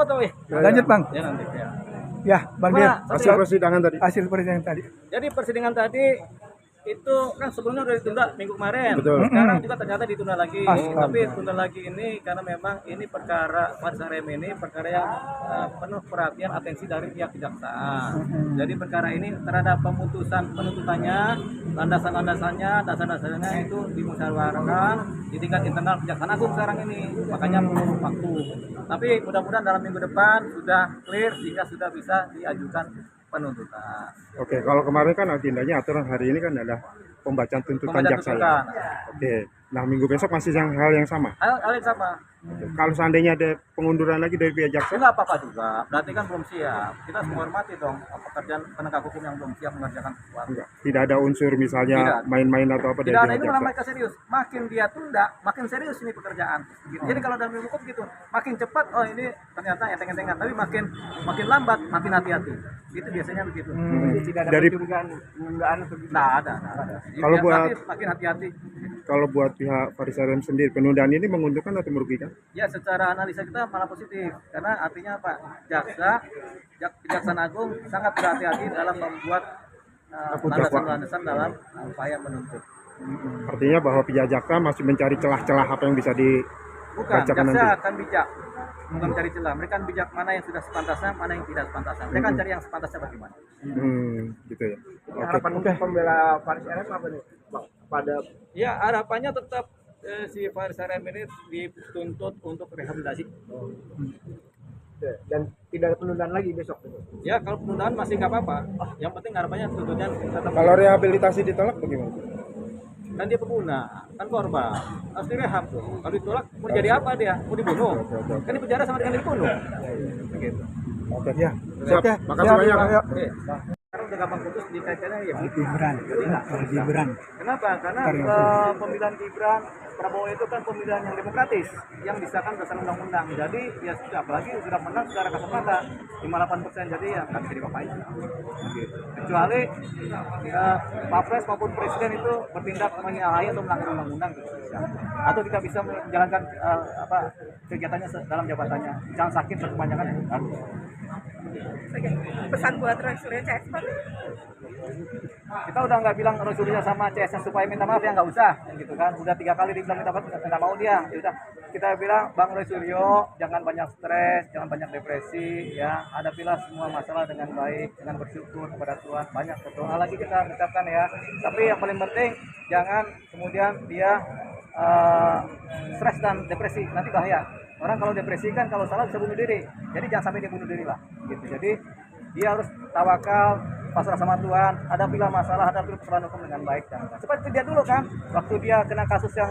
foto ya. Lanjut Bang. Ya nanti ya. Ya, Bang Dir. Hasil persidangan tadi. Hasil persidangan tadi. Jadi persidangan tadi itu kan sebelumnya udah ditunda minggu kemarin. Betul. Sekarang juga ternyata ditunda lagi. Astaga. Tapi tunda lagi ini karena memang ini perkara Faris RM ini perkara yang penuh perhatian atensi dari pihak kejaksaan. Jadi perkara ini terhadap penuntutannya, landasan-landasannya, dasar-dasarnya itu dimusyawarahkan di tingkat internal Kejaksaan Agung sekarang ini. Makanya perlu waktu. Tapi mudah-mudahan dalam minggu depan sudah clear sehingga sudah bisa diajukan penuntutan. Oke, kalau kemarin kan agendanya aturan hari ini kan adalah pembacaan tuntutan jaksa. tuntutan. Oke, nah minggu besok masih hal yang sama. Hal yang sama. Kalau seandainya ada pengunduran lagi dari pihak jaksa, Nggak apa-apa juga, berarti kan belum siap. Kita harus menghormati dong pekerjaan penegak hukum yang belum siap mengerjakan sesuatu. enggak, tidak ada unsur misalnya Tidak. main-main atau apa dari Tidak ada, pihak itu malah jaksa. mereka serius. Makin dia tunda, makin serius ini pekerjaan. Gitu. Jadi kalau dalam ilmu hukum gitu, makin cepat, oh ini ternyata enteng-entengan, tapi makin lambat, makin hati-hati. Itu biasanya begitu. Tidak ada Dari- penundaan atau gitu. Nggak ada. Kalau Biar buat- nanti makin hati-hati. Kalau buat pihak Faris RM sendiri, penundaan ini menguntungkan atau merugikan? Ya secara analisa kita malah positif karena artinya apa? Kejaksaan Agung sangat berhati-hati dalam membuat landasan-landasan dalam upaya menuntut. Artinya bahwa pihak jaksa masih mencari celah-celah apa yang bisa Bukan, dibacakan jaksa nanti. akan bijak, bukan mencari celah. Mereka akan bijak mana yang sudah sepantasnya, mana yang tidak sepantasnya. Mereka akan cari yang sepantasnya bagaimana. Gitu ya. Oke. Harapan pembela Faris RM apa nih, Bang? Pada Ya harapannya tetap si Faris RM ini dituntut untuk rehabilitasi. dan tidak ada penundaan lagi besok. Ya kalau penundaan masih nggak apa-apa. Yang penting harapannya tuntutnya tetap. Kalau rehabilitasi ditolak bagaimana? Kan dia pengguna, kan korban, harus direhab tuh. Kalau ditolak mau jadi apa dia? Mau dibunuh? Kan di penjara sama dengan dibunuh. Begitu. Oke. Ya. Siap. Oke. Makasih banyak. Ayo. Oke. Sekarang udah gampang putus dikaitkannya ya. Gibran. Kenapa? Karena pemilihan Gibran Prabowo itu kan pemilihan yang demokratis, yang disahkan berdasarkan undang-undang. Jadi ya sudah, apalagi sudah menang secara kasat mata 58%, jadi ya nggak bisa dipapain. Gitu. Kecuali Wapres maupun Presiden itu bertindak menyalahi atau melanggar undang-undang gitu. Atau tidak bisa menjalankan kegiatannya dalam jabatannya. Jangan sakit berkepanjangan ya. Pesan buat Roy Suryo CS Pak. Kita udah nggak bilang Roy Suryo sama CS supaya minta maaf ya, nggak usah gitu kan. Udah 3 kali dibilang minta maaf nggak mau dia. Ya udah kita bilang Bang Roy Suryo jangan banyak stres, jangan banyak depresi ya. Hadapilah semua masalah dengan baik, dengan bersyukur kepada Tuhan. Banyak berdoa lagi kita ucapkan ya. Tapi yang paling penting jangan kemudian dia stres dan depresi, nanti bahaya. Orang kalau depresi kan kalau salah bisa bunuh diri. Jadi jangan sampai dia bunuh diri lah. Gitu. Jadi dia harus tawakal, pasrah sama Tuhan, hadapilah masalah, hadapilah persoalan hukum dengan baik. Seperti dia dulu kan, waktu dia kena kasus yang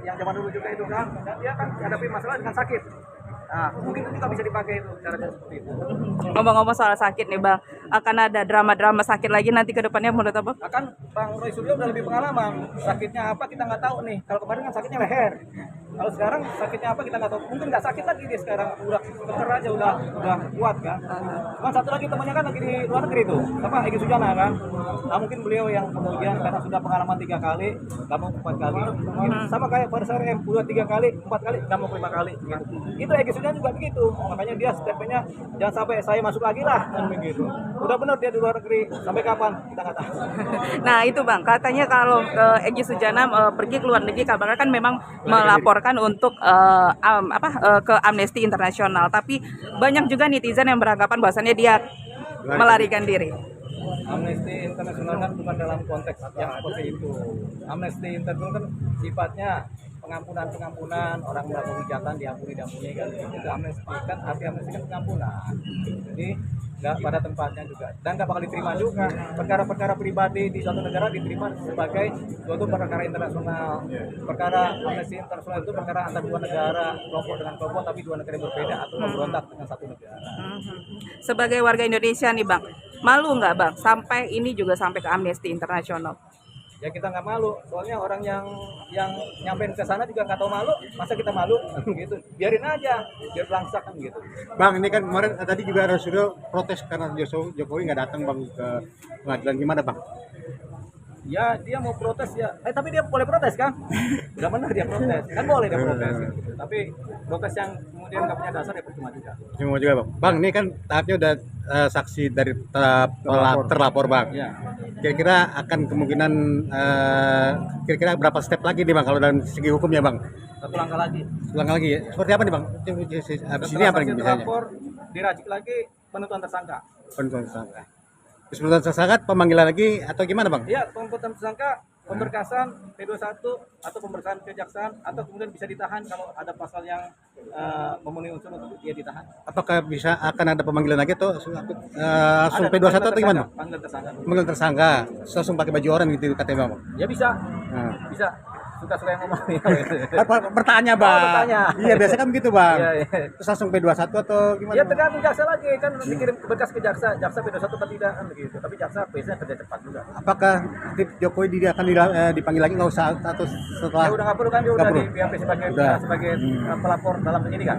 yang zaman dulu juga itu kan, dan dia kan hadapi masalah dengan sakit. Nah, mungkin itu juga bisa dipakai itu caranya seperti itu. Ngomong-ngomong soal sakit nih Bang, akan ada drama-drama sakit lagi nanti ke depannya menurut Abang? Akan Bang Roy Suryo udah lebih pengalaman. Sakitnya apa kita nggak tahu nih. Kalau kemarin kan sakitnya leher. Kalau sekarang sakitnya apa kita nggak tahu. Mungkin nggak sakit lagi dia sekarang. Udah dokter aja udah kuat kan. Cuma satu lagi temannya kan lagi di luar negeri tuh. Apa Egy Sujana kan. Nah mungkin beliau yang kemudian karena sudah pengalaman 3 kali, nggak mau 4 kali. Sama kayak Faris RM udah 3 kali, 4 kali, nggak mau 5 kali. Gitu. Itu Egy Sujana juga begitu. Makanya dia stepnya jangan sampai saya masuk lagi lah kan begitu. Udah benar dia di luar negeri. Sampai kapan kita nggak tahu. Nah itu Bang, katanya kalau Egy Sujana pergi ke luar negeri, kabarnya kan memang melaporkan untuk ke Amnesty Internasional. Tapi banyak juga netizen yang beranggapan bahwasannya dia melarikan diri. Amnesty Internasional kan bukan dalam konteks yang seperti itu. Amnesty Internasional kan sifatnya pengampunan orang melakukan kejahatan diampuni kan. Itu amnesty kan, arti amnesty kan pengampunan. Jadi nggak pada tempatnya juga dan nggak bakal diterima juga perkara-perkara pribadi di suatu negara diterima sebagai suatu perkara internasional. Perkara Amnesty Internasional itu perkara antar 2 negara, kelompok dengan kelompok tapi 2 negara yang berbeda atau memberontak dengan 1 negara. Sebagai warga Indonesia nih Bang, malu nggak Bang sampai ini juga sampai ke Amnesty Internasional? Ya kita nggak malu, soalnya orang yang nyampein ke sana juga nggak tahu malu, masa kita malu gitu, biarin aja, biar belangsak kan gitu. Bang, ini kan kemarin tadi juga Roy Suryo protes karena Jokowi nggak datang Bang ke pengadilan, gimana Bang? Ya dia mau protes ya, tapi dia boleh protes kan? Udah benar dia protes, kan boleh dia protes gitu. Tapi protes yang kemudian nggak punya dasar ya percuma juga. Cuma juga bang. Bang, ini kan tahapnya udah saksi dari terlapor bang. Ya. Kira-kira akan kemungkinan kira-kira berapa step lagi nih bang kalau dalam segi hukumnya bang? Satu langkah lagi. Ulang lagi ya. Seperti apa nih bang? Habis ini apa nih Saksi misalnya? terlapor, diracik lagi penentuan tersangka. Penentuan tersangka. Terus penentuan tersangka pemanggilan lagi atau gimana bang? Iya, penentuan tersangka, pemberkasan P21 atau pemberkasan kejaksaan atau kemudian bisa ditahan kalau ada pasal yang memenuhi unsur untuk dia ditahan. Apakah bisa akan ada pemanggilan lagi atau langsung P21 atau gimana? Panggilan tersangka. Pemanggilan tersangka, langsung pakai baju oranye gitu katanya bang. Ya bisa, Nah. bisa. Suka-suka yang ngomong. Bertanya bang. Oh, bertanya. Iya biasa kan begitu bang. Iya, iya. Terus langsung P21 atau gimana? Ya Bang? tergantung jaksa lagi kan nanti kirim berkas ke jaksa P21 atau tidak kan begitu. Tapi jaksa biasanya kerja cepat juga. Apakah Jokowi dia akan dipanggil lagi nggak usah atau setelah? Ya udah nggak perlu kan dia Nggak udah perlu. di BAP sebagai Udah. pelapor dalam penyidikan.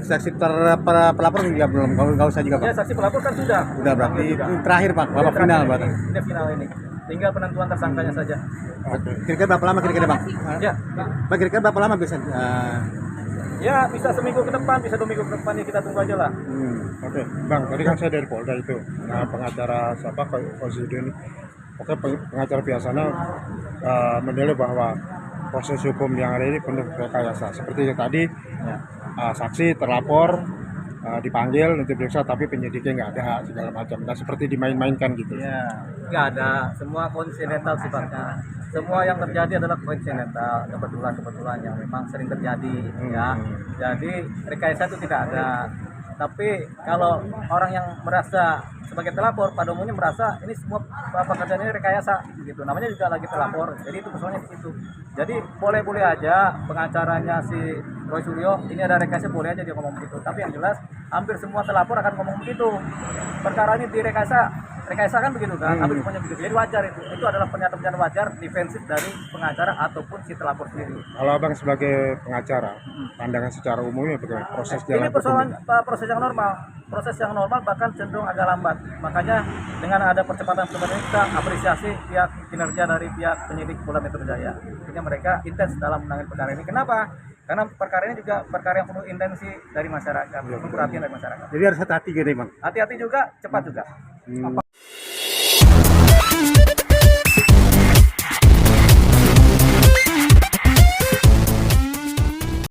Saksi pelapor juga belum, nggak usah juga Ya bang. saksi pelapor kan sudah. Udah berarti Panggil itu juga. terakhir bang, Ya, babak final terakhir berarti. ini final ini. Tinggal penentuan tersangkanya saja. Kira-kira berapa lama kira-kira bang? Ya. Bang kira-kira berapa lama bisa? Ya bisa seminggu ke depan, bisa 2 minggu ke depan ya kita tunggu aja lah. Oke, Bang, tadi kan saya dari Polda itu. Nah, pengacara siapa Konsido ini. Oke, pengacara biasanya menilai bahwa proses hukum yang ada ini penuh rekayasa. Seperti yang tadi, saksi terlapor dipanggil nanti periksa tapi penyidiknya nggak ada segala macam. Nah, seperti dimain-mainkan gitu. Ya, nggak ada. Semua konsidental sifatnya. Semua yang terjadi adalah konsidental, kebetulan yang memang sering terjadi, ya. Jadi rekayasa itu tidak ada. Tapi kalau orang yang merasa sebagai terlapor, pada umumnya merasa ini semua pekerjaan ini rekayasa, gitu. Namanya juga lagi terlapor. Jadi itu persoalannya di situ. Jadi boleh-boleh aja pengacaranya si Roy Suryo ini ada rekayasa, boleh aja dia ngomong begitu. Tapi yang jelas hampir semua terlapor akan ngomong begitu. Perkara ini rekayasa kan begitu kan, hampir semuanya begitu. Jadi wajar itu adalah pernyataan wajar defensif dari pengacara ataupun si terlapor sendiri. Kalau Abang sebagai pengacara, pandangan secara umumnya bagaimana proses Ini jalan persoalan hukum? proses yang normal bahkan cenderung agak lambat. Makanya dengan ada percepatan ini kita apresiasi pihak kinerja dari pihak penyidik Polda Metro Jaya. Artinya mereka intens dalam menangani perkara ini. Kenapa? Karena perkara ini juga perkara yang penuh intensi dari masyarakat, penuh perhatian dari masyarakat. Jadi harus hati-hati gitu bang. Hati-hati juga, cepat juga.